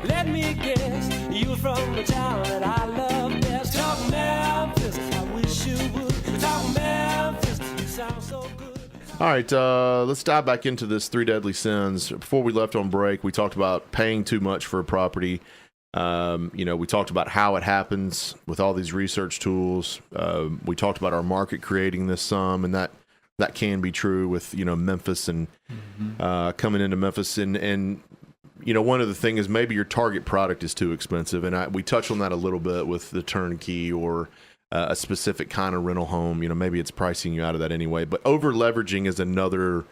Let me guess, you from the town that I love best. Talk Memphis, I wish you would. Talk Memphis, you sound so good. All right, let's dive back into this three deadly sins. Before we left on break, we talked about paying too much for a property. We talked about how it happens with all these research tools. We talked about our market creating this sum, and that can be true with, Memphis and coming into Memphis. And one of the things is maybe your target product is too expensive. And we touched on that a little bit with the turnkey or a specific kind of rental home. Maybe it's pricing you out of that anyway. But over leveraging is another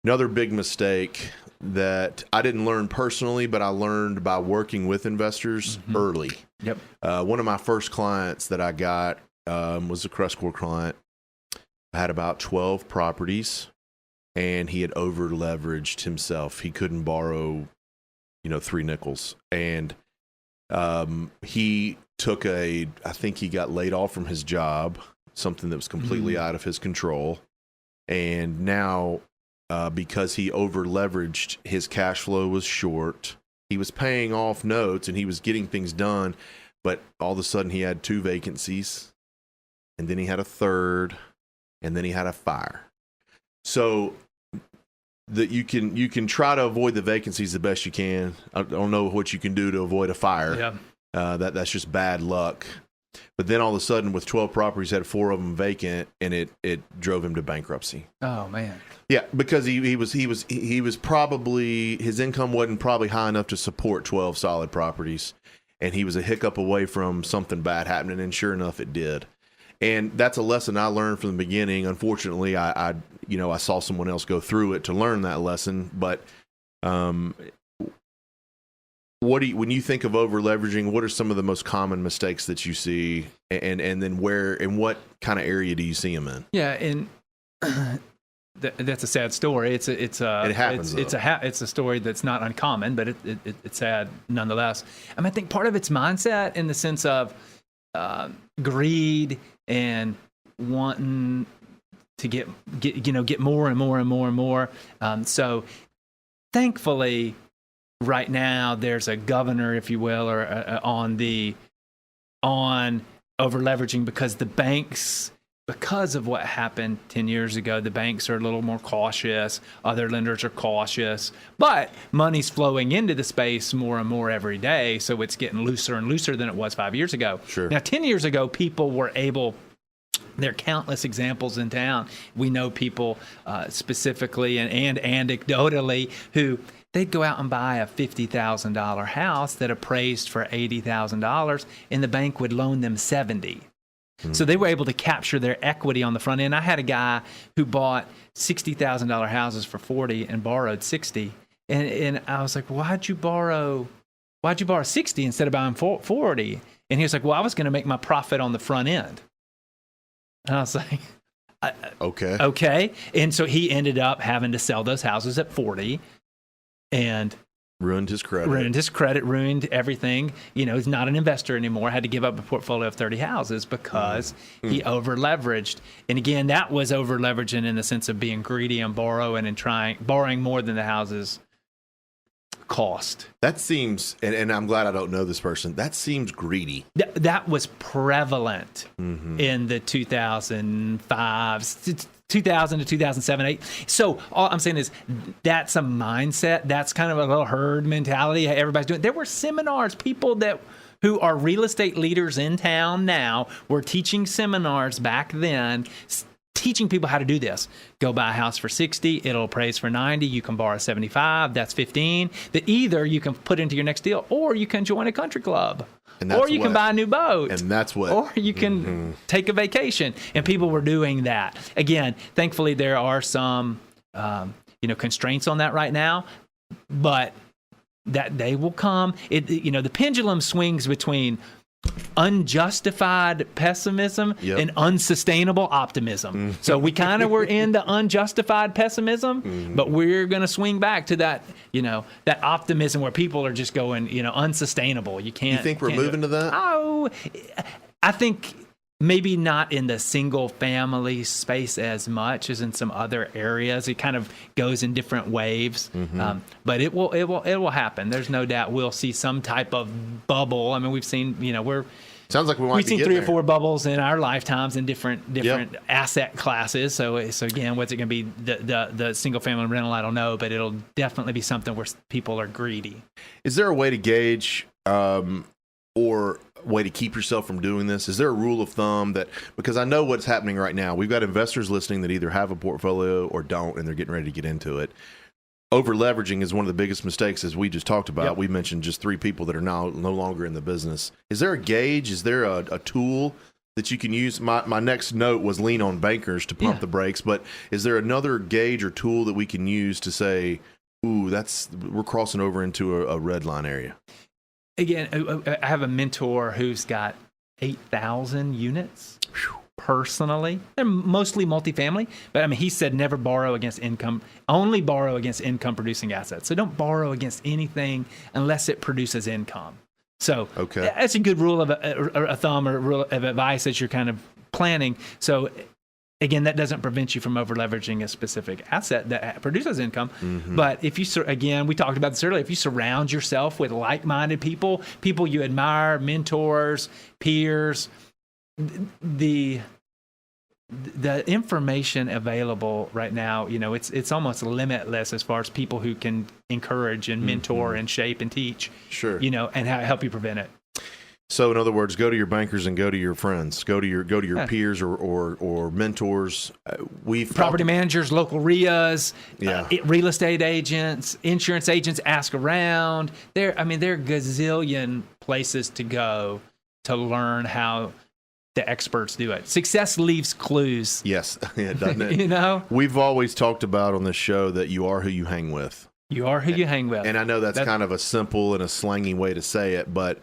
big mistake that I didn't learn personally, but I learned by working with investors early. Yep. One of my first clients that I got was a CrestCore client. I had about 12 properties, and he had over leveraged himself. He couldn't borrow, 3 nickels. And he took I think he got laid off from his job, something that was completely out of his control. And now, because he over leveraged, his cash flow was short. He was paying off notes and he was getting things done, but all of a sudden he had 2 vacancies, and then he had a third, and then he had a fire. So that you can try to avoid the vacancies the best you can. I don't know what you can do to avoid a fire. Yeah. That's just bad luck. But then all of a sudden, with 12 properties, had 4 of them vacant, and it drove him to bankruptcy. Oh man. Yeah, because he was probably, his income wasn't probably high enough to support 12 solid properties, and he was a hiccup away from something bad happening, and sure enough, it did. And that's a lesson I learned from the beginning. Unfortunately, I saw someone else go through it to learn that lesson. But when you think of over leveraging, what are some of the most common mistakes that you see, and then where and what kind of area do you see them in? Yeah, and that's a sad story. It happens. It's a story that's not uncommon, but it's sad nonetheless. I think part of it's mindset in the sense of greed and wanting to get more and more and more and more. So thankfully, right now there's a governor, if you will, or on over leveraging, because the banks, because of what happened 10 years ago, the banks are a little more cautious. Other lenders are cautious, but money's flowing into the space more and more every day. So it's getting looser and looser than it was 5 years ago. Sure. Now, 10 years ago, people were able, there are countless examples in town. We know people specifically and anecdotally who they'd go out and buy a $50,000 house that appraised for $80,000, and the bank would loan them $70,000. So they were able to capture their equity on the front end. I had a guy who bought $60,000 houses for $40,000 and borrowed $60,000. And I was like, why'd you borrow $60,000 instead of buying $40,000? And he was like, well, I was going to make my profit on the front end. And I was like, okay. And so he ended up having to sell those houses at $40,000 and ruined his credit, ruined everything. He's not an investor anymore. Had to give up a portfolio of 30 houses because he over leveraged. And again, that was over leveraging in the sense of being greedy and borrowing and borrowing more than the houses cost. That seems, and I'm glad I don't know this person, that seems greedy. That was prevalent in the 2000 to 2007, 8. So all I'm saying is that's a mindset. That's kind of a little herd mentality everybody's doing. There were seminars, people who are real estate leaders in town now were teaching seminars back then, teaching people how to do this. Go buy a house for $60,000, it'll appraise for $90,000, you can borrow $75,000, that's $15,000. That either you can put into your next deal, or you can join a country club. Or you can buy a new boat. And that's what. Or you can take a vacation. And people were doing that. Again, thankfully there are some constraints on that right now, but that day will come. The pendulum swings between unjustified pessimism and unsustainable optimism. So we kind of were in the unjustified pessimism, but we're going to swing back to that, that optimism where people are just going, unsustainable. You think we're moving to that? Oh, I think Maybe not in the single family space as much as in some other areas. It kind of goes in different waves, but it will happen. There's no doubt we'll see some type of bubble. I mean, we've seen, Sounds like we've seen 3 or 4 bubbles in our lifetimes in different asset classes. So again, what's it going to be? The single family rental? I don't know, but it'll definitely be something where people are greedy. Is there a way to gauge or way to keep yourself from doing this? Is there a rule of thumb that, because I know what's happening right now, we've got investors listening that either have a portfolio or don't, and they're getting ready to get into it. Over leveraging is one of the biggest mistakes, as we just talked about. We mentioned just 3 people that are now no longer in the business. Is there a gauge? Is there a tool that you can use? My next note was lean on bankers to pump the brakes, but is there another gauge or tool that we can use to say, ooh, we're crossing over into a red line area? Again, I have a mentor who's got 8,000 units personally. They're mostly multifamily, but I mean, he said never borrow against income, only borrow against income producing assets. So don't borrow against anything unless it produces income. So that's a good rule of a thumb or rule of advice as you're kind of planning. So again, that doesn't prevent you from over leveraging a specific asset that produces income. But if you, again, we talked about this earlier, if you surround yourself with like-minded people you admire, mentors, peers, the information available right now, it's almost limitless as far as people who can encourage and mentor and shape and teach, and help you prevent it. So in other words, go to your bankers and go to your friends, go to your peers or mentors. Property managers, local RIAs, real estate agents, insurance agents. Ask around. There are gazillion places to go to learn how the experts do it. Success leaves clues. Yes, doesn't it? We've always talked about on this show that you are who you hang with. You are who you hang with. And I know that's kind of a simple and a slangy way to say it, but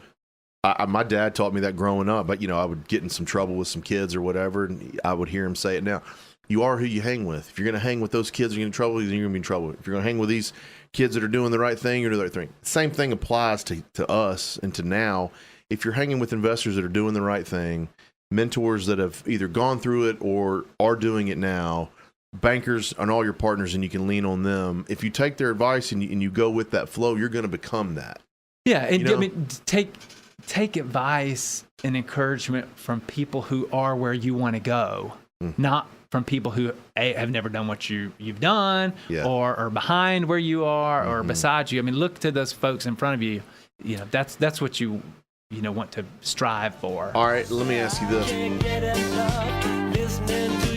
my dad taught me that growing up. But I would get in some trouble with some kids or whatever, and I would hear him say it now. You are who you hang with. If you're going to hang with those kids, you're going to trouble. Then you're going to be in trouble. If you're going to hang with these kids that are doing the right thing, you're doing the right thing. Same thing applies to us and to now. If you're hanging with investors that are doing the right thing, mentors that have either gone through it or are doing it now, bankers and all your partners, and you can lean on them. If you take their advice and you go with that flow, you're going to become that. Yeah, and take advice and encouragement from people who are where you want to go, not from people who have never done what you've done or are behind where you are or beside you. I mean, look to those folks in front of you. That's what you want to strive for. All right, let me ask you this. Can't get enough listening to